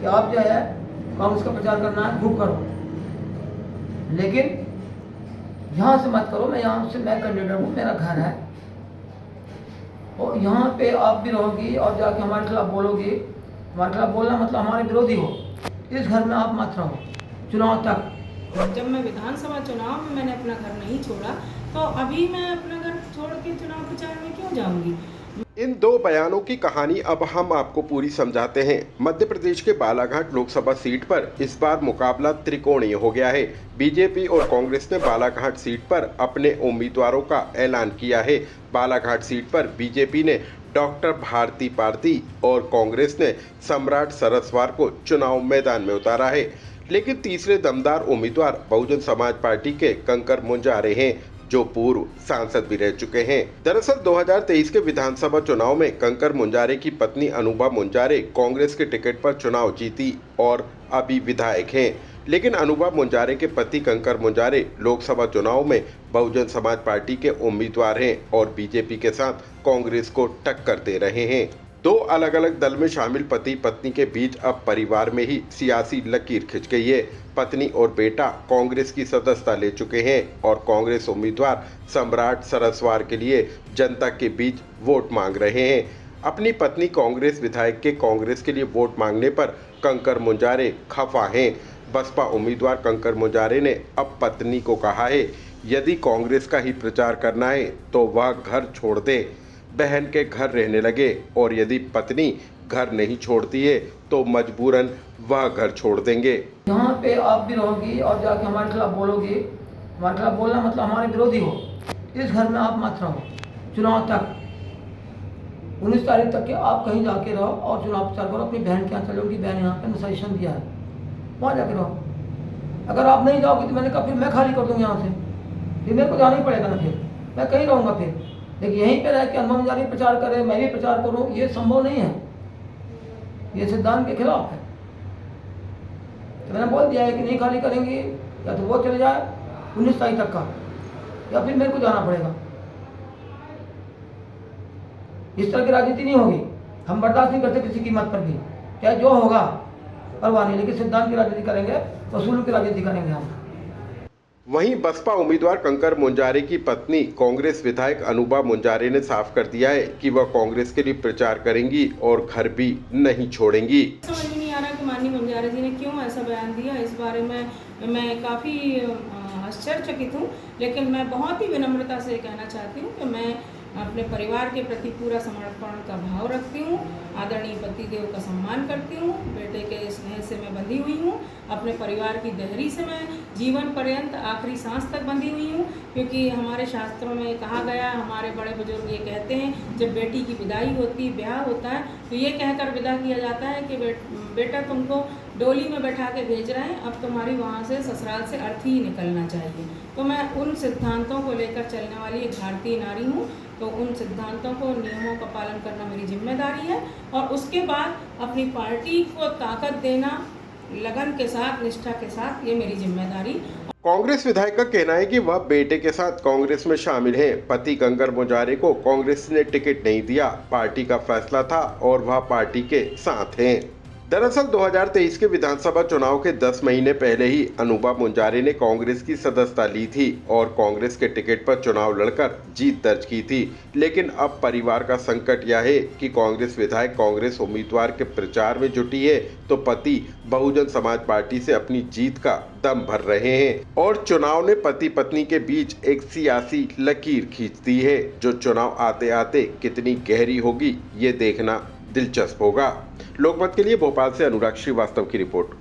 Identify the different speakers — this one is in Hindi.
Speaker 1: कि आप जो है कांग्रेस का प्रचार करना है खूब करो, लेकिन यहाँ से मत करो। मैं यहाँ से मैं कैंडिडेट हूँ, मेरा घर है, और यहाँ पे आप भी रहोगी और जाके हमारे खिलाफ बोलोगी। हमारे खिलाफ बोलना मतलब हमारे विरोधी हो। इस घर में आप मत रहो चुनाव तक।
Speaker 2: जब मैं विधानसभा चुनाव में मैंने अपना घर नहीं छोड़ा, तो अभी मैं अपना घर छोड़ के चुनाव प्रचार में क्यों जाऊंगी।
Speaker 3: इन दो बयानों की कहानी अब हम आपको पूरी समझाते हैं। मध्य प्रदेश के बालाघाट लोकसभा सीट पर इस बार मुकाबला त्रिकोणीय हो गया है। बीजेपी और कांग्रेस ने बालाघाट सीट पर अपने उम्मीदवारों का ऐलान किया है। बालाघाट सीट पर बीजेपी ने डॉक्टर भारती पारदी और कांग्रेस ने सम्राट सरस्वार को चुनाव मैदान में उतारा है। लेकिन तीसरे दमदार उम्मीदवार बहुजन समाज पार्टी के कंकर मुंजारे हैं, जो पूर्व सांसद भी रह चुके हैं। दरअसल 2023 के विधानसभा चुनाव में कंकर मुंजारे की पत्नी अनुभा मुंजारे कांग्रेस के टिकट पर चुनाव जीती और अभी विधायक हैं। लेकिन अनुभा मुंजारे के पति कंकर मुंजारे लोकसभा चुनाव में बहुजन समाज पार्टी के उम्मीदवार हैं और बीजेपी के साथ कांग्रेस को टक्कर दे रहे हैं। दो अलग अलग दल में शामिल पति पत्नी के बीच अब परिवार में ही सियासी लकीर खिंच गई है। पत्नी और बेटा कांग्रेस की सदस्यता ले चुके हैं और कांग्रेस उम्मीदवार सम्राट सरस्वार के लिए जनता के बीच वोट मांग रहे हैं। अपनी पत्नी कांग्रेस विधायक के कांग्रेस के लिए वोट मांगने पर कंकर मुंजारे खफा हैं। बसपा उम्मीदवार कंकर मुंजारे ने अब पत्नी को कहा है, यदि कांग्रेस का ही प्रचार करना है तो वह घर छोड़ दे, बहन के घर रहने लगे, और यदि पत्नी घर नहीं छोड़ती है तो मजबूरन वह घर छोड़ देंगे।
Speaker 1: यहाँ पे आप भी रहोगी और जाके हमारे खिलाफ बोलोगी। हमारे खिलाफ बोलना मतलब हमारे विरोधी हो। इस घर में आप मत रहो चुनाव तक। 19 तारीख तक के आप कहीं जाके रहो और चुनाव प्रचार करो। अपनी बहन के यहाँ चलो, उनकी बहन यहाँ पे सजेशन दिया है, वहाँ जाके रहो। अगर आप नहीं जाओगे तो मैंने कहा फिर मैं खाली कर दूँगा यहाँ से, फिर मेरे को जाना ही पड़ेगा ना, फिर मैं कहीं रहूँगा फिर। लेकिन यहीं पे रह के अनुभव मुंजारे प्रचार करे, मैं भी प्रचार करूँ, ये संभव नहीं है, ये सिद्धांत के खिलाफ है। तो मैंने बोल दिया है कि नहीं खाली करेंगे, या तो वो चले जाए 19 तारीख तक का, या फिर मेरे को जाना पड़ेगा। इस तरह की राजनीति नहीं होगी, हम बर्दाश्त नहीं करते किसी कीमत पर भी, चाहे जो होगा परवाह नहीं, लेकिन सिद्धांत की राजनीति करेंगे, वसूलों की राजनीति करेंगे हम।
Speaker 3: वहीं बसपा उम्मीदवार कंकर मुंजारे की पत्नी कांग्रेस विधायक अनुभा मुंजारे ने साफ कर दिया है कि वह कांग्रेस के लिए प्रचार करेंगी और घर भी नहीं छोड़ेंगी।
Speaker 2: समझ में नहीं आ रहा कि माननीय मुंजारे जी ने क्यों ऐसा बयान दिया। इस बारे में मैं काफ़ी आश्चर्यचकित हूँ, लेकिन मैं बहुत ही विनम्रता से कहना चाहती हूँ कि मैं अपने परिवार के प्रति पूरा समर्पण का भाव रखती हूँ, आदरणीय पतिदेव का सम्मान करती हूँ, बेटे के स्नेह से मैं बंधी हुई हूँ, अपने परिवार की देहरी से मैं जीवन पर्यंत आखिरी सांस तक बंधी हुई हूँ। क्योंकि हमारे शास्त्रों में कहा गया, हमारे बड़े बुजुर्ग ये कहते हैं, जब बेटी की विदाई होती, ब्याह होता है, तो ये कहकर विदा किया जाता है कि बेटा तुमको डोली में बैठा के भेज रहे हैं, अब तुम्हारी वहाँ से ससुराल से अर्थी ही निकलना चाहिए। तो मैं उन सिद्धांतों को लेकर चलने वाली एक भारतीय नारी हूँ, तो उन सिद्धांतों को, नियमों का पालन करना मेरी जिम्मेदारी है, और उसके बाद अपनी पार्टी को ताकत देना लगन के साथ, निष्ठा के साथ, ये मेरी जिम्मेदारी।
Speaker 3: कांग्रेस विधायक का कहना है कि वह बेटे के साथ कांग्रेस में शामिल हैं। पति कंकर मुंजारे को कांग्रेस ने टिकट नहीं दिया, पार्टी का फैसला था और वह पार्टी के साथ हैं। दरअसल 2023 के विधानसभा चुनाव के 10 महीने पहले ही अनुभा मुंजारे ने कांग्रेस की सदस्यता ली थी और कांग्रेस के टिकट पर चुनाव लड़कर जीत दर्ज की थी। लेकिन अब परिवार का संकट यह है कि कांग्रेस विधायक कांग्रेस उम्मीदवार के प्रचार में जुटी है, तो पति बहुजन समाज पार्टी से अपनी जीत का दम भर रहे हैं और चुनाव ने पति पत्नी के बीच एक सियासी लकीर खींच दी है, जो चुनाव आते आते कितनी गहरी होगी ये देखना दिलचस्प होगा। लोकमत के लिए भोपाल से अनुराग श्रीवास्तव की रिपोर्ट।